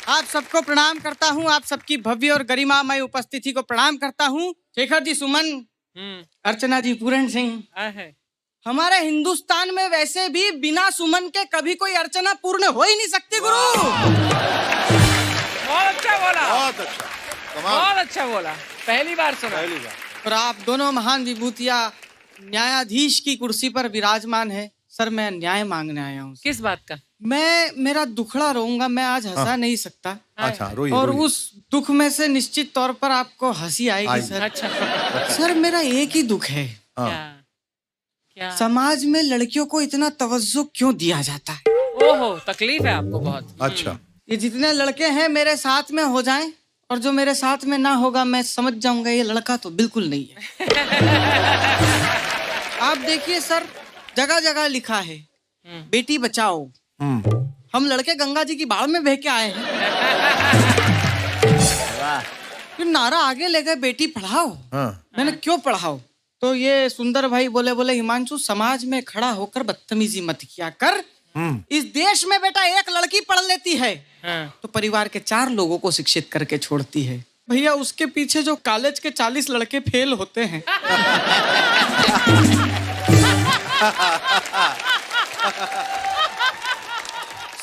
आप सबको प्रणाम करता हूँ। आप सबकी भव्य और गरिमामय उपस्थिति को प्रणाम करता हूँ। शेखर जी सुमन, अर्चना जी पूरण सिंह, हमारे हिंदुस्तान में वैसे भी बिना सुमन के कभी कोई अर्चना पूर्ण हो ही नहीं सकती। गुरु बहुत अच्छा बोला, बहुत अच्छा, बहुत अच्छा बोला, पहली बार सुना। पहली बार। और आप दोनों महान विभूतियां न्यायाधीश की कुर्सी पर विराजमान है। सर मैं न्याय मांगने आया हूँ। किस बात का? मेरा दुखड़ा रहूंगा, मैं आज हंसा नहीं सकता। अच्छा रोइए, और रोइए। उस दुख में से निश्चित तौर पर आपको हंसी आएगी सर। अच्छा सर मेरा एक ही दुख है, हाँ। क्या? समाज में लड़कियों को इतना तवज्जो क्यों दिया जाता है? ओहो, तकलीफ है आपको बहुत। अच्छा, ये जितने लड़के हैं मेरे साथ में हो जाएं, और जो मेरे साथ में ना होगा मैं समझ जाऊंगा ये लड़का तो बिल्कुल नहीं है। आप देखिए सर, जगह जगह लिखा है बेटी बचाओ। हम लड़के गंगा जी की बाढ़ में बह के आए हैं। फिर नारा आगे ले गए बेटी पढ़ाओ। मैंने क्यों पढ़ाओ? तो ये सुंदर भाई बोले हिमांशु, समाज में खड़ा होकर बदतमीजी मत किया कर। इस देश में बेटा एक लड़की पढ़ लेती है तो परिवार के 4 लोगों को शिक्षित करके छोड़ती है। भैया उसके पीछे जो कॉलेज के 40 लड़के फेल होते हैं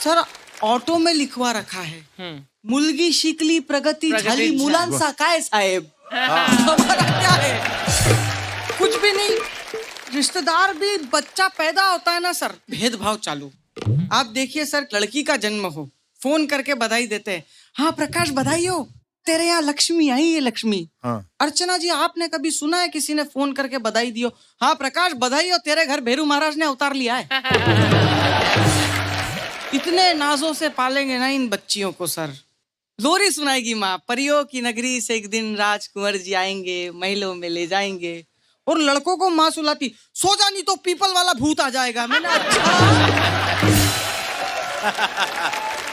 सर ऑटो में लिखवा रखा है मुलगी शिकली प्रगति झाली मुलांचा काय साहेब। हमारा क्या है? कुछ भी नहीं। रिश्तेदार भी बच्चा पैदा होता है ना सर, भेदभाव चालू। आप देखिए सर, लड़की का जन्म हो, फोन करके बधाई देते हैं। हाँ प्रकाश बधाई हो, तेरे यहाँ लक्ष्मी आई है लक्ष्मी। अर्चना जी आपने कभी सुना है किसी ने फोन करके बधाई दियो? हाँ प्रकाश बधाई हो, तेरे घर भेरू महाराज ने अवतार लिया है। इतने नाजों से पालेंगे ना इन बच्चियों को सर। लोरी सुनाएगी माँ, परियों की नगरी से एक दिन राजकुंवर जी आएंगे, महलों में ले जाएंगे। और लड़कों को माँ सुलाती, सो जा नहीं तो पीपल वाला भूत आ जाएगा। मैंने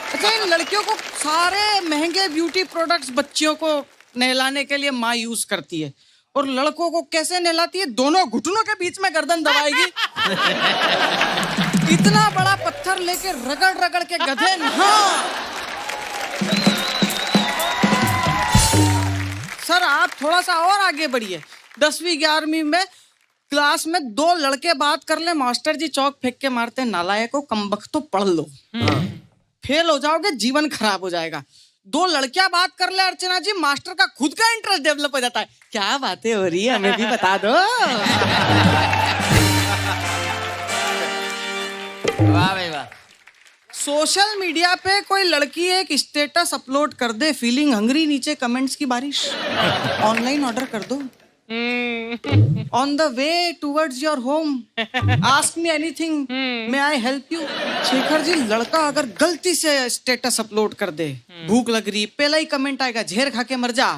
अच्छा इन लड़कियों को सारे महंगे ब्यूटी प्रोडक्ट्स बच्चियों को नहलाने के लिए माँ यूज करती है, और लड़कों को कैसे नहलाती है? दोनों घुटनों के बीच में गर्दन दबाएगी। इतना बड़ा पत्थर लेके रगड़ रगड़ के गधे नहा। सर आप थोड़ा सा और आगे बढ़िए। 10वीं 11वीं में क्लास में 2 लड़के बात कर ले, मास्टर जी चौक फेंक के मारते, नालायकों कमबख्त तो पढ़ लो, फेल हो जाओगे, जीवन खराब हो जाएगा। 2 लड़कियां बात कर ले अर्चना जी, मास्टर का खुद का इंटरेस्ट डेवलप हो जाता है। क्या बातें हो रही है हमें भी बता दो। वाह भाई वाह। सोशल मीडिया पे कोई लड़की एक स्टेटस अपलोड कर दे, फीलिंग हंग्री, नीचे कमेंट्स की बारिश, ऑनलाइन ऑर्डर कर दो। On the way towards your home, ask me anything, may I help you. Shekhar ji लड़का अगर गलती से स्टेटस अपलोड कर दे, भूख लग रही, पहला ही कमेंट आएगा झेर खा के मर जा।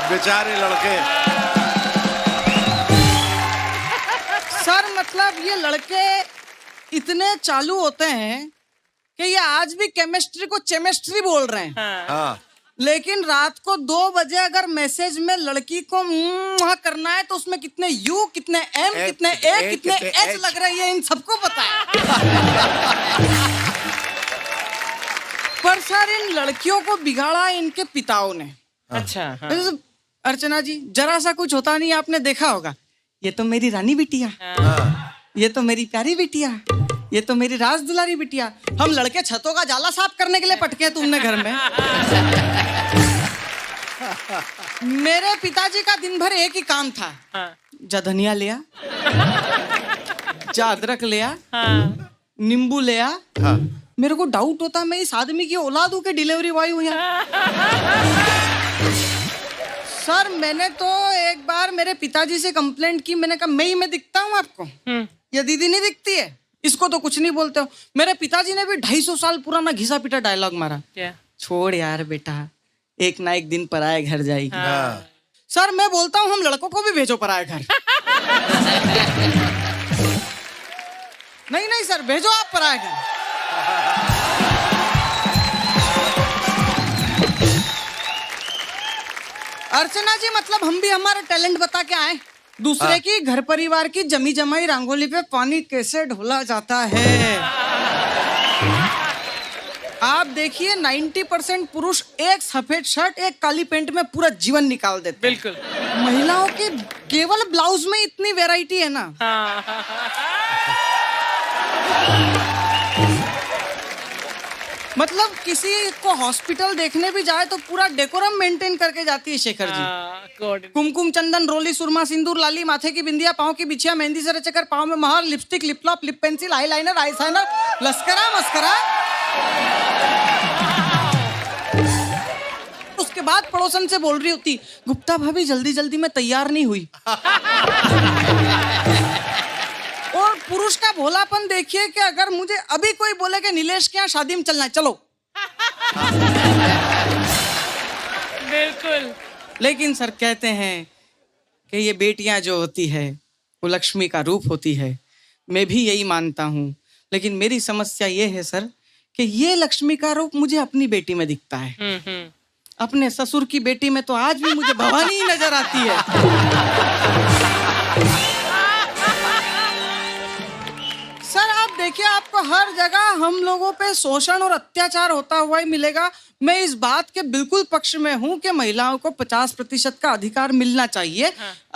बेचारे लड़के। सर मतलब ये लड़के इतने चालू होते हैं कि ये आज भी केमिस्ट्री को चेमिस्ट्री बोल रहे हैं। हाँ। लेकिन रात को 2 बजे अगर मैसेज में लड़की को करना है तो उसमें कितने यू, कितने एम, कितने ए, कितने एच लग रही है, इन सबको पता है। पर सर इन लड़कियों को बिगाड़ा इनके पिताओं ने। अच्छा अर्चना जी जरा सा कुछ होता नहीं, आपने देखा होगा, ये तो मेरी रानी बिटिया, ये तो मेरी प्यारी बिटिया, ये तो मेरी राज दुलारी बिटिया। हम लड़के छतों का जाला साफ करने के लिए पटके तुमने घर में। मेरे पिताजी का दिन भर एक ही काम था, जा धनिया लिया, जा अदरक लिया, नींबू लिया। मेरे को डाउट होता मैं इस आदमी की औलाद हूं कि डिलीवरी बॉय हूं यहाँ। सर मैंने तो एक बार मेरे पिताजी से कंप्लेंट की, मैंने कहा मैं दिखता हूँ आपको, ये दीदी नहीं दिखती है, इसको तो कुछ नहीं बोलते हो। मेरे पिताजी ने भी 250 साल पुराना घिसा पीटा डायलॉग मारा, क्या? छोड़ छोड़ यार बेटा, एक ना एक दिन पराए घर जाएगी। सर मैं बोलता हूँ हम लड़कों को भी भेजो पराए घर। नहीं सर भेजो आप पराए घर। अर्चना जी मतलब हम भी हमारा टैलेंट बता के आए। दूसरे की घर परिवार की जमी जमाई रंगोली पे पानी कैसे ढोला जाता है। आप देखिए 90% पुरुष एक सफेद शर्ट एक काली पैंट में पूरा जीवन निकाल देते हैं। बिल्कुल। महिलाओं के केवल ब्लाउज में इतनी वैरायटी है ना। मतलब किसी को हॉस्पिटल देखने भी जाए तो पूरा डेकोरम मेंटेन करके जाती है शेखर जी। कुमकुम चंदन रोली सुरमा सिंदूर लाली माथे की बिंदिया पाँव की बिछिया मेहंदी से रचकर पाँव में महार lipstick lip lop lip pencil eyeliner eye shiner लस्करा मस्करा। उसके बाद पड़ोसन से बोल रही होती गुप्ता भाभी जल्दी जल्दी में तैयार नहीं हुई। और पुरुष का भोलापन देखिए कि अगर मुझे अभी कोई बोले कि नीलेश के यहाँ शादी में चलना है चलो। बिल्कुल। लेकिन सर कहते हैं कि ये बेटियां जो होती है वो लक्ष्मी का रूप होती है। मैं भी यही मानता हूँ, लेकिन मेरी समस्या ये है सर कि ये लक्ष्मी का रूप मुझे अपनी बेटी में दिखता है। अपने ससुर की बेटी में तो आज भी मुझे भवानी ही नजर आती है। सर आप देखिए आपको हर जगह हम लोगों पे शोषण और अत्याचार होता हुआ ही मिलेगा। मैं इस बात के बिल्कुल पक्ष में हूँ कि महिलाओं को 50% का अधिकार मिलना चाहिए।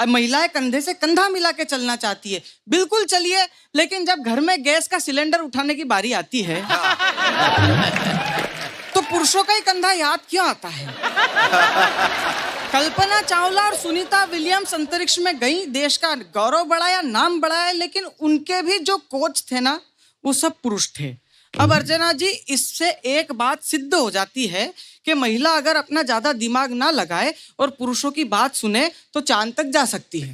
महिलाएं कंधे से कंधा मिला के चलना चाहती है, बिल्कुल चलिए। लेकिन जब घर में गैस का सिलेंडर उठाने की बारी आती है तो पुरुषों का ही कंधा याद क्यों आता है। कल्पना चावला और सुनीता विलियम्स अंतरिक्ष में गई, देश का गौरव बढ़ाया, नाम बढ़ाया, लेकिन उनके भी जो कोच थे ना वो सब पुरुष थे। अब अर्चना जी इससे एक बात सिद्ध हो जाती है कि महिला अगर अपना ज्यादा दिमाग ना लगाए और पुरुषों की बात सुने तो चांद तक जा सकती है।